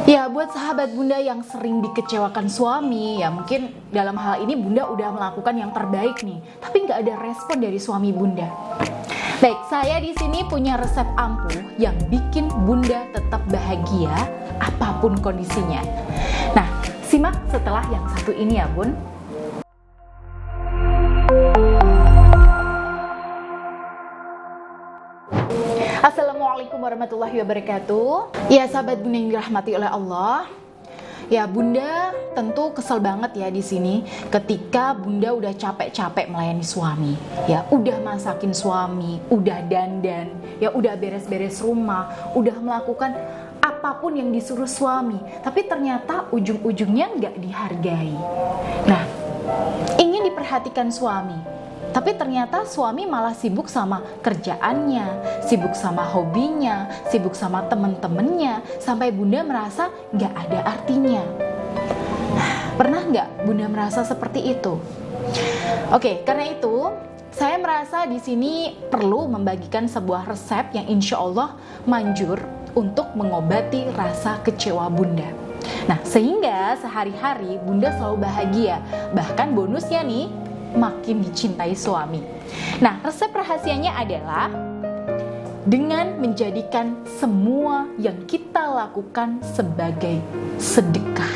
Ya, buat sahabat Bunda yang sering dikecewakan suami, ya mungkin dalam hal ini Bunda udah melakukan yang terbaik nih, tapi nggak ada respon dari suami Bunda. Baik, saya di sini punya resep ampuh yang bikin Bunda tetap bahagia apapun kondisinya. Nah, simak setelah yang satu ini ya, Bun. Assalamualaikum warahmatullahi wabarakatuh. Ya, sahabat Bunda yang dirahmati oleh Allah. Ya, Bunda tentu kesel banget ya di sini ketika Bunda udah capek-capek melayani suami. Ya, udah masakin suami, udah dandan, ya udah beres-beres rumah, udah melakukan apapun yang disuruh suami, tapi ternyata ujung-ujungnya nggak dihargai. Nah, ingin diperhatikan suami, tapi ternyata suami malah sibuk sama kerjaannya, sibuk sama hobinya, sibuk sama temen-temennya, sampai Bunda merasa nggak ada artinya. Pernah nggak Bunda merasa seperti itu? Oke, karena itu saya merasa di sini perlu membagikan sebuah resep yang insya Allah manjur untuk mengobati rasa kecewa Bunda. Nah, sehingga sehari-hari Bunda selalu bahagia, bahkan bonusnya nih, makin dicintai suami. Nah, resep rahasianya adalah dengan menjadikan semua yang kita lakukan sebagai sedekah.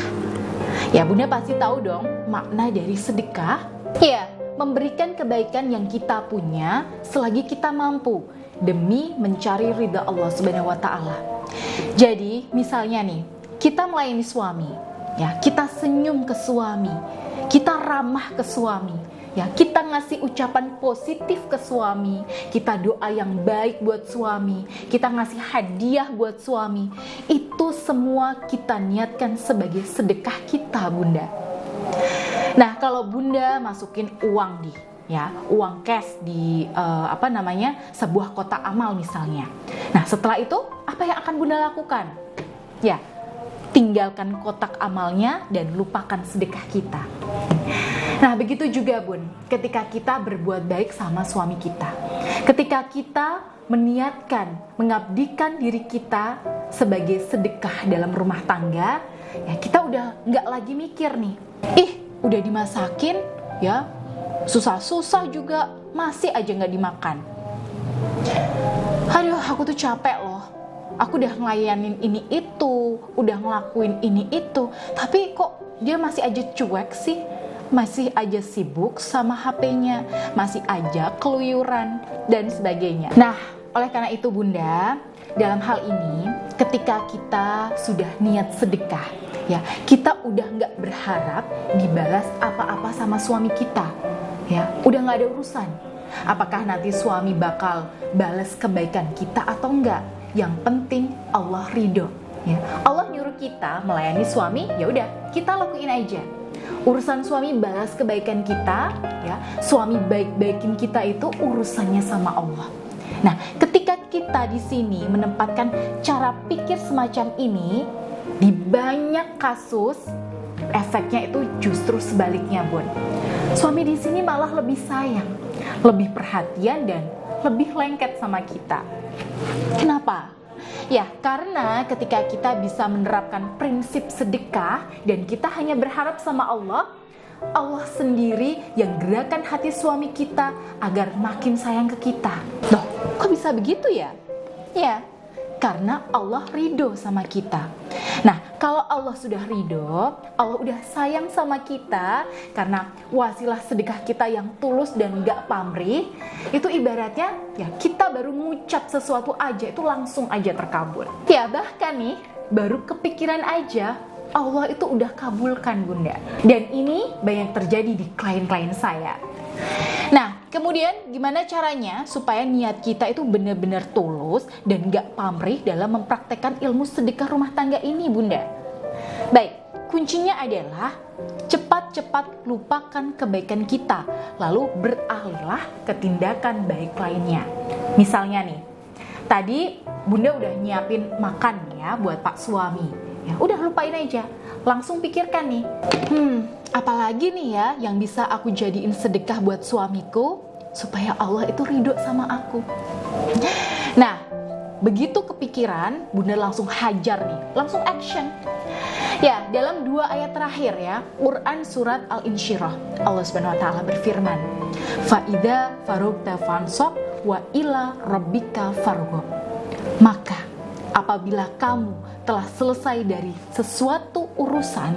Ya, Bunda pasti tahu dong makna dari sedekah. Ya, memberikan kebaikan yang kita punya selagi kita mampu demi mencari ridha Allah Subhanahu wa taala. Jadi, misalnya nih, kita melayani suami, ya, kita senyum ke suami, kita ramah ke suami, ya, kita ngasih ucapan positif ke suami, kita doa yang baik buat suami, kita ngasih hadiah buat suami. Itu semua kita niatkan sebagai sedekah kita, Bunda. Nah, kalau Bunda masukin uang uang cash di sebuah kotak amal misalnya. Nah, setelah itu apa yang akan Bunda lakukan? Ya, tinggalkan kotak amalnya dan lupakan sedekah kita. Nah, begitu juga Bun, ketika kita berbuat baik sama suami kita. Ketika kita meniatkan, mengabdikan diri kita sebagai sedekah dalam rumah tangga, ya kita udah nggak lagi mikir nih, udah dimasakin, ya susah-susah juga, masih aja nggak dimakan. Aduh, aku tuh capek loh. Aku udah ngelayanin ini itu, udah ngelakuin ini itu, tapi kok dia masih aja cuek sih? Masih aja sibuk sama HP-nya, masih aja keluyuran, dan sebagainya. Nah, oleh karena itu Bunda, dalam hal ini, ketika kita sudah niat sedekah, ya, kita udah nggak berharap dibalas apa-apa sama suami kita, ya, udah nggak ada urusan. Apakah nanti suami bakal balas kebaikan kita atau enggak? Yang penting Allah ridho. Ya, Allah nyuruh kita melayani suami, ya udah kita lakuin aja. Urusan suami balas kebaikan kita, ya, suami baik-baikin kita itu urusannya sama Allah. Nah, ketika kita di sini menempatkan cara pikir semacam ini, di banyak kasus efeknya itu justru sebaliknya, Bun. Suami di sini malah lebih sayang, lebih perhatian dan lebih lengket sama kita. Kenapa? Ya, karena ketika kita bisa menerapkan prinsip sedekah dan kita hanya berharap sama Allah, Allah sendiri yang gerakan hati suami kita agar makin sayang ke kita. Loh, kok bisa begitu ya? Ya, karena Allah ridho sama kita. Nah, kalau Allah sudah ridho, Allah udah sayang sama kita karena wasilah sedekah kita yang tulus dan gak pamrih, itu ibaratnya ya kita baru ngucap sesuatu aja itu langsung aja terkabul. Ya, bahkan nih baru kepikiran aja Allah itu udah kabulkan Bunda. Dan ini banyak terjadi di klien-klien saya. Nah, kemudian gimana caranya supaya niat kita itu benar-benar tulus dan gak pamrih dalam mempraktekkan ilmu sedekah rumah tangga ini, Bunda? Baik, kuncinya adalah cepat-cepat lupakan kebaikan kita, lalu beralihlah ke tindakan baik lainnya. Misalnya nih, tadi Bunda udah nyiapin makan ya buat Pak suami. Ya, udah lupain aja. Langsung pikirkan nih, apalagi nih ya yang bisa aku jadiin sedekah buat suamiku supaya Allah itu ridho sama aku. Nah, begitu kepikiran, Bunda langsung hajar nih, langsung action. Ya, dalam 2 ayat terakhir ya, Quran surat Al-Insyirah, Allah Subhanahu wa taala berfirman, "Fa idza faragta fansab wa ila rabbika farghab." Maka apabila kamu telah selesai dari sesuatu urusan,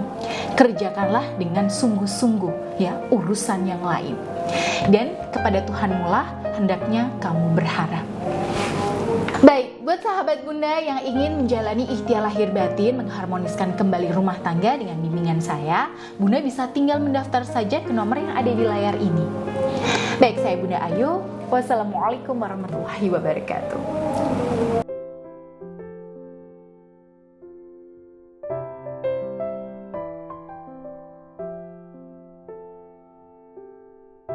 kerjakanlah dengan sungguh-sungguh ya urusan yang lain. Dan kepada Tuhanmu lah hendaknya kamu berharap. Baik, buat sahabat Bunda yang ingin menjalani ikhtiar lahir batin, mengharmoniskan kembali rumah tangga dengan bimbingan saya, Bunda bisa tinggal mendaftar saja ke nomor yang ada di layar ini. Baik, saya Bunda Ayu. Wassalamualaikum warahmatullahi wabarakatuh.